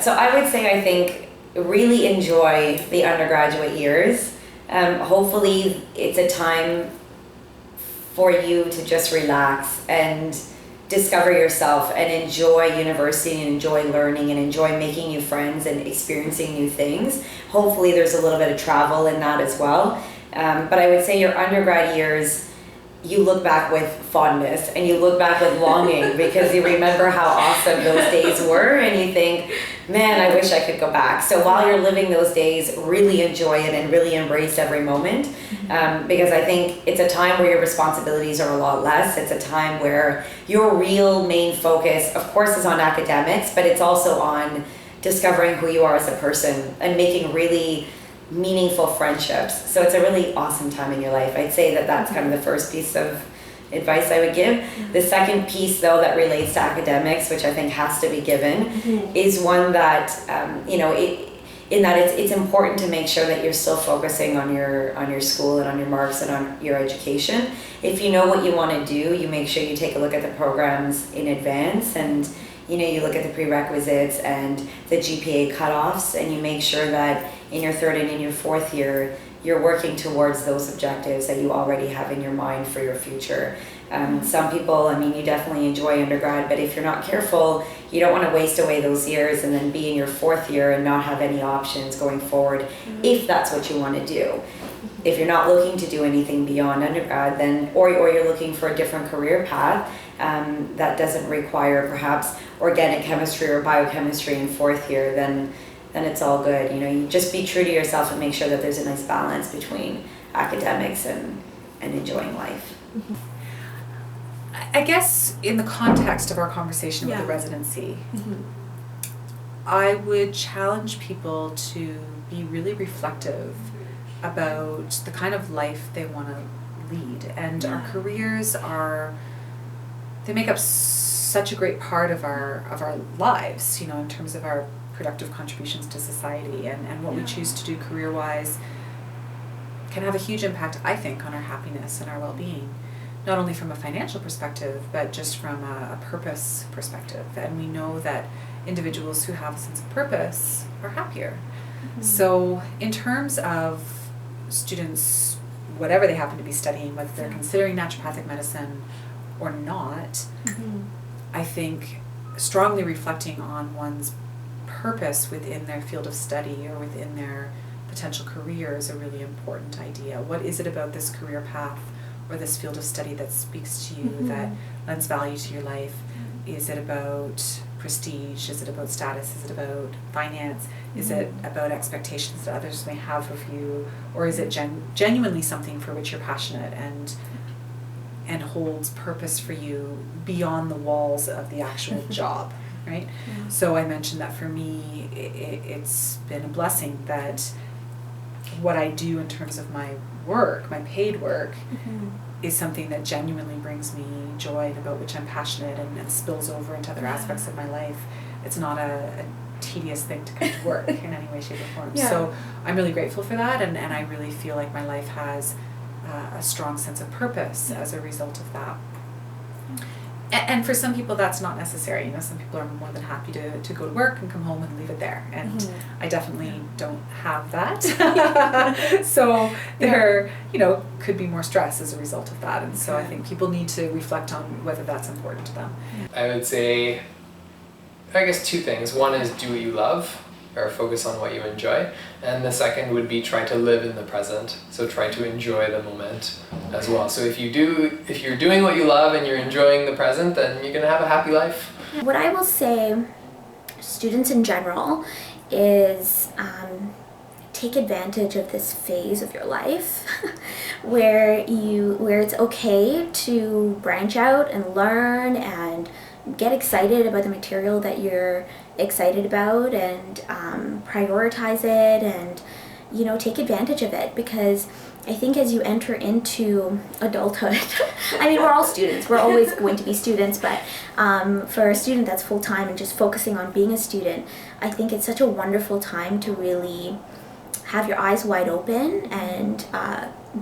so I would say I think really enjoy the undergraduate years. Hopefully it's a time for you to just relax and discover yourself and enjoy university and enjoy learning and enjoy making new friends and experiencing new things. Hopefully there's a little bit of travel in that as well. But I would say your undergrad years, you look back with fondness and you look back with longing because you remember how awesome those days were and you think, man, I wish I could go back. So while you're living those days, really enjoy it and really embrace every moment, because I think it's a time where your responsibilities are a lot less. It's a time where your real main focus, of course, is on academics, but it's also on discovering who you are as a person and making really meaningful friendships. So it's a really awesome time in your life. I'd say that that's kind of the first piece of advice I would give. The second piece, though, that relates to academics, which I think has to be given, is one that in that it's important to make sure that you're still focusing on your school and on your marks and on your education. If you know what you want to do, you make sure you take a look at the programs in advance and you look at the prerequisites and the GPA cutoffs, and you make sure that in your third and in your fourth year, you're working towards those objectives that you already have in your mind for your future. Some people, you definitely enjoy undergrad, but if you're not careful, you don't want to waste away those years and then be in your fourth year and not have any options going forward, if that's what you want to do. If you're not looking to do anything beyond undergrad, then or you're looking for a different career path that doesn't require perhaps organic chemistry or biochemistry in fourth year, then it's all good. You just be true to yourself and make sure that there's a nice balance between academics and enjoying life. I guess in the context of our conversation with the residency, I would challenge people to be really reflective about the kind of life they want to lead. And our careers they make up such a great part of our lives, in terms of our productive contributions to society, and what we choose to do career-wise can have a huge impact, I think, on our happiness and our well-being, not only from a financial perspective, but just from a purpose perspective. And we know that individuals who have a sense of purpose are happier. So in terms of students, whatever they happen to be studying, whether they're considering naturopathic medicine or not, I think strongly reflecting on one's purpose within their field of study or within their potential career is a really important idea. What is it about this career path or this field of study that speaks to you, that lends value to your life? Is it about prestige? Is it about status? Is it about finance? Is it about expectations that others may have of you? Or is it genuinely something for which you're passionate and holds purpose for you beyond the walls of the actual job, right? So I mentioned that for me, it's been a blessing that what I do in terms of my work, my paid work, is something that genuinely brings me joy and about which I'm passionate and spills over into other aspects of my life. It's not a tedious thing to come to work in any way, shape, or form. So I'm really grateful for that, and I really feel like my life has a strong sense of purpose as a result of that. And for some people that's not necessary. Some people are more than happy to go to work and come home and leave it there. And I definitely don't have that. So there, could be more stress as a result of that. And so I think people need to reflect on whether that's important to them. I would say, I guess, two things. One is do what you love, or focus on what you enjoy. And the second would be try to live in the present. So try to enjoy the moment as well. So if you're doing what you love and you're enjoying the present, then you're gonna have a happy life. What I will say, students in general, is take advantage of this phase of your life where it's okay to branch out and learn and get excited about the material that you're excited about, and prioritize it, and take advantage of it, because I think as you enter into adulthood, we're all students, we're always going to be students, but for a student that's full-time and just focusing on being a student, I think it's such a wonderful time to really have your eyes wide open and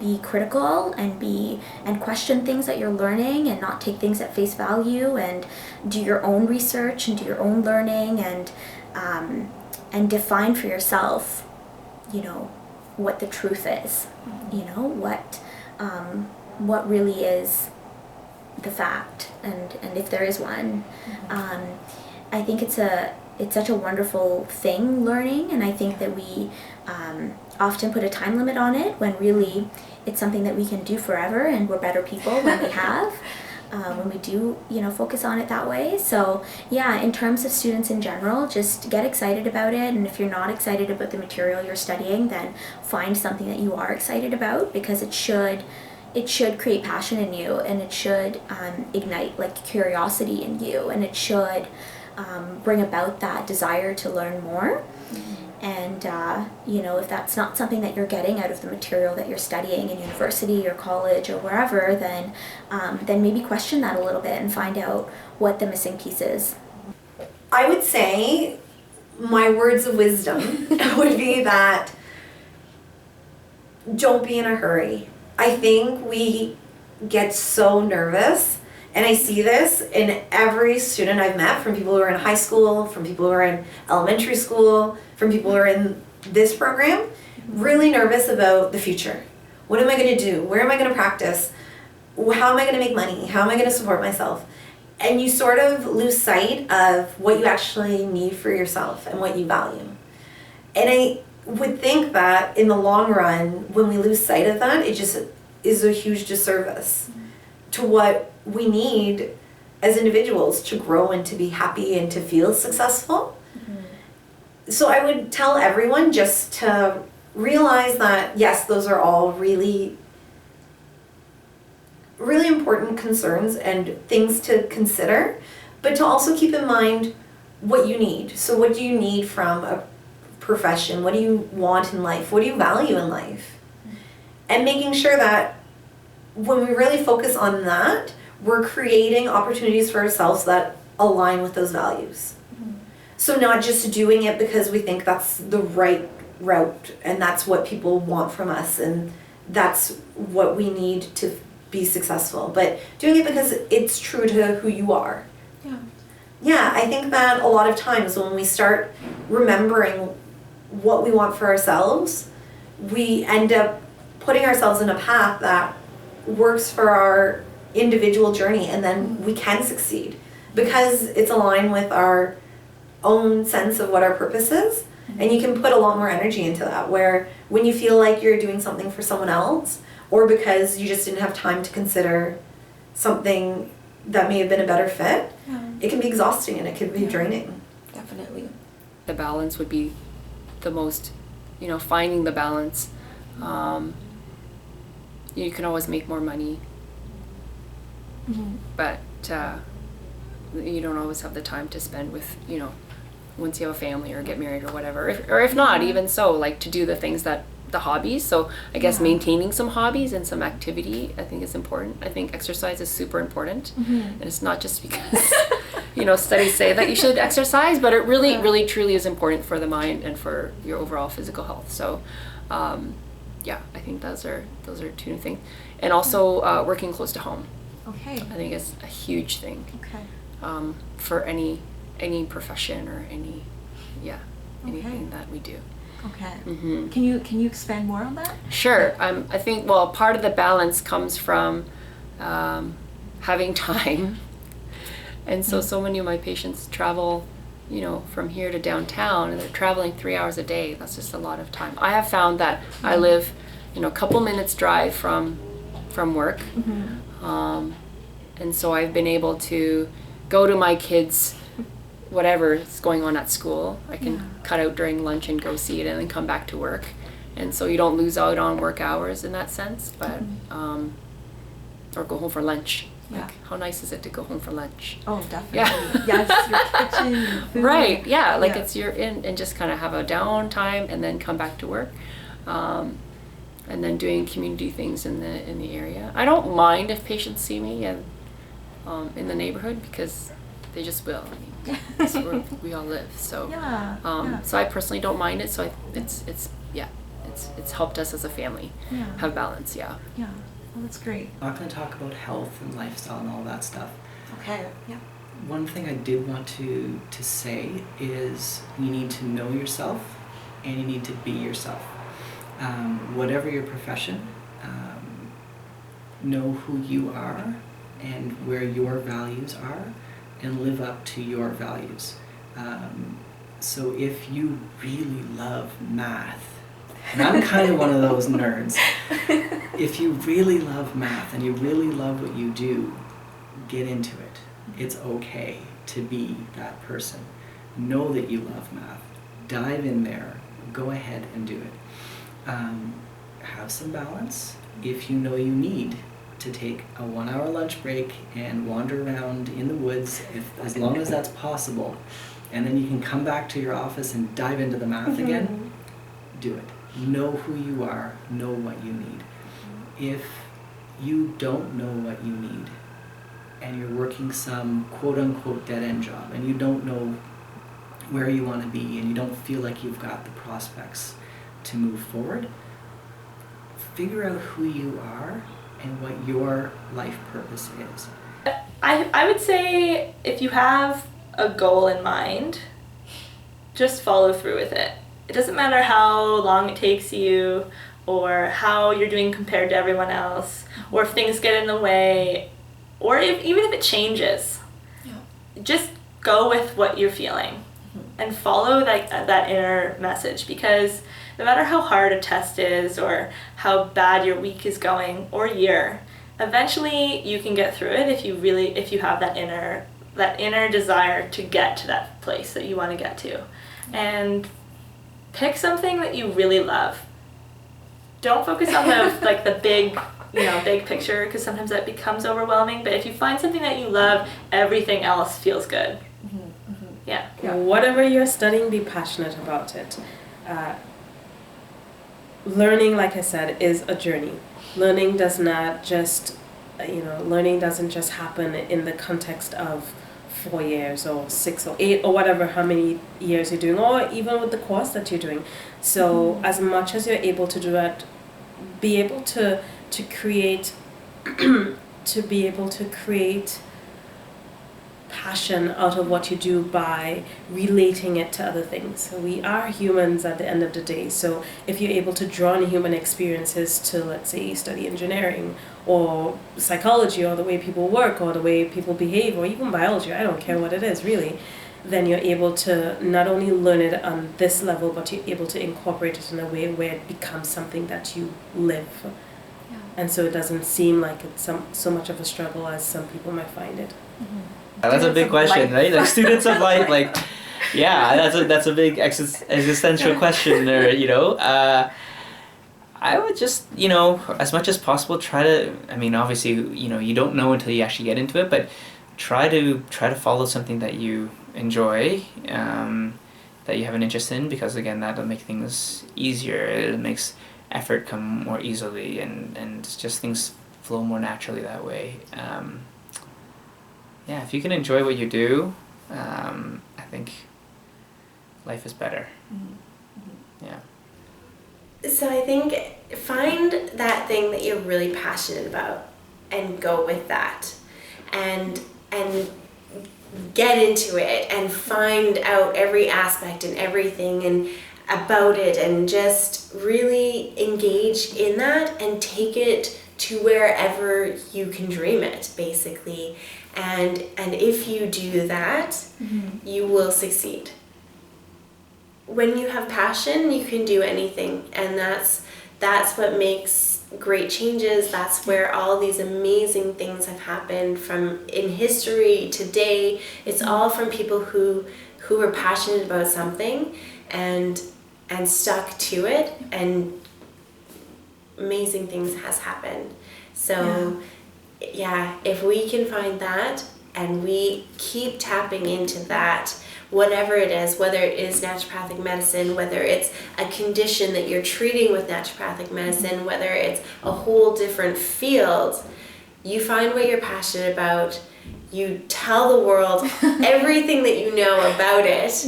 be critical and question things that you're learning, and not take things at face value, and do your own research and do your own learning, and and define for yourself, you know, what the truth is, you know, what really is the fact, and if there is one. I think it's such a wonderful thing, learning, and I think that we often put a time limit on it when really it's something that we can do forever, and we're better people when we have. When we do, you know, focus on it that way. So yeah, in terms of students in general, just get excited about it, and if you're not excited about the material you're studying, then find something that you are excited about, because it should create passion in you, and it should ignite like curiosity in you, and it should bring about that desire to learn more. And you know, if that's not something that you're getting out of the material that you're studying in university or college or wherever, then maybe question that a little bit and find out what the missing piece is. I would say my words of wisdom would be that don't be in a hurry. I think we get so nervous, and I see this in every student I've met, from people who are in high school, from people who are in elementary school, from people who are in this program, really nervous about the future. What am I going to do? Where am I going to practice? How am I going to make money? How am I going to support myself? And you sort of lose sight of what you actually need for yourself and what you value. And I would think that in the long run, when we lose sight of that, it just is a huge disservice to what we need as individuals to grow and to be happy and to feel successful. So I would tell everyone just to realize that, yes, those are all really, really important concerns and things to consider, but to also keep in mind what you need. So what do you need from a profession? What do you want in life? What do you value in life? And making sure that when we really focus on that, we're creating opportunities for ourselves that align with those values. So not just doing it because we think that's the right route and that's what people want from us and that's what we need to be successful, but doing it because it's true to who you are. Yeah, I think that a lot of times when we start remembering what we want for ourselves, we end up putting ourselves in a path that works for our individual journey, and then we can succeed because it's aligned with our own sense of what our purpose is. And you can put a lot more energy into that, where when you feel like you're doing something for someone else, or because you just didn't have time to consider something that may have been a better fit, it can be exhausting and it can be draining. Definitely. The balance would be the most, you know, finding the balance. You can always make more money, but you don't always have the time to spend with, you know, once you have a family or get married or whatever, or if not, even so, like to do the things that the hobbies. So I guess maintaining some hobbies and some activity, I think is important. I think exercise is super important, and it's not just because you know, studies say that you should exercise, but it really, really, truly is important for the mind and for your overall physical health. So, yeah, I think those are two things, and also working close to home. Okay. I think is a huge thing. Okay. For any profession or anything that we do. Okay. Mm-hmm. Can you expand more on that? Sure. I think, well, part of the balance comes from having time. And so many of my patients travel, you know, from here to downtown, and they're traveling 3 hours a day. That's just a lot of time. I have found that I live, you know, a couple minutes drive from work. And so I've been able to go to my kids' whatever is going on at school. I can cut out during lunch and go see it and then come back to work. And so you don't lose out on work hours in that sense, but or go home for lunch. Like, how nice is it to go home for lunch? Oh, definitely. Yeah. Yes, your kitchen, your food. Right, yeah, like it's you're in and just kind of have a downtime and then come back to work. And then doing community things in the area. I don't mind if patients see me in the neighborhood, because they just will. I mean, that's where we all live. So so I personally don't mind it. So it's helped us as a family have balance. Yeah. Yeah. Well, that's great. I'm not going to talk about health and lifestyle and all that stuff. Okay. Yeah. one thing I did want to say is you need to know yourself and you need to be yourself. Whatever your profession, know who you are and where your values are and live up to your values. So if you really love math, and I'm kind of one of those nerds, if you really love math and you really love what you do, get into it. It's okay to be that person. Know that you love math. Dive in there. Go ahead and do it. Have some balance. If you know you need to take a 1-hour lunch break and wander around in the woods, as long as that's possible, and then you can come back to your office and dive into the math again, do it. Know who you are. Know what you need. If you don't know what you need, and you're working some quote-unquote dead-end job, and you don't know where you want to be, and you don't feel like you've got the prospects to move forward, figure out who you are and what your life purpose is. I would say if you have a goal in mind, just follow through with it. It doesn't matter how long it takes you, or how you're doing compared to everyone else, or if things get in the way, or even if it changes. Just go with what you're feeling and follow that inner message, because no matter how hard a test is or how bad your week is going or year, eventually you can get through it if you have that inner desire to get to that place that you want to get to. And pick something that you really love. Don't focus on the big picture, because sometimes that becomes overwhelming. But if you find something that you love, everything else feels good. Yeah. Whatever you're studying, be passionate about it. Learning, like I said, is a journey. Learning doesn't just happen in the context of 4 years or 6 or 8 or whatever, how many years you're doing, or even with the course that you're doing. So as much as you're able to do that, be able to create passion out of what you do by relating it to other things. So we are humans at the end of the day. So if you're able to draw on human experiences to, let's say, study engineering or psychology or the way people work or the way people behave or even biology, I don't care what it is really, then you're able to not only learn it on this level, but you're able to incorporate it in a way where it becomes something that you live. And so it doesn't seem like it's so much of a struggle as some people might find it. That's a big question, right? Like students of life, that's a big existential question there, I would just, as much as possible try to, obviously, you don't know until you actually get into it, but try to follow something that you enjoy, that you have an interest in, because again, that'll make things easier. It makes effort come more easily, and just things flow more naturally that way. If you can enjoy what you do, I think life is better. Yeah. So I think find that thing that you're really passionate about and go with that, and get into it and find out every aspect and everything and about it, and just really engage in that and take it to wherever you can dream it, basically. And if you do that, you will succeed. When you have passion, you can do anything, and that's what makes great changes. That's where all these amazing things have happened from in history today. It's all from people who were passionate about something and stuck to it, and amazing things has happened. So if we can find that and we keep tapping into that, whatever it is, whether it is naturopathic medicine, whether it's a condition that you're treating with naturopathic medicine, whether it's a whole different field, you find what you're passionate about, you tell the world everything that you know about it,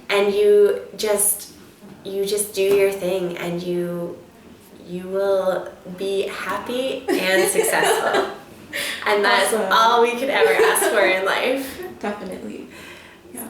and you just do your thing, and you will be happy and successful. And that's all we could ever ask for in life. Definitely. Yeah.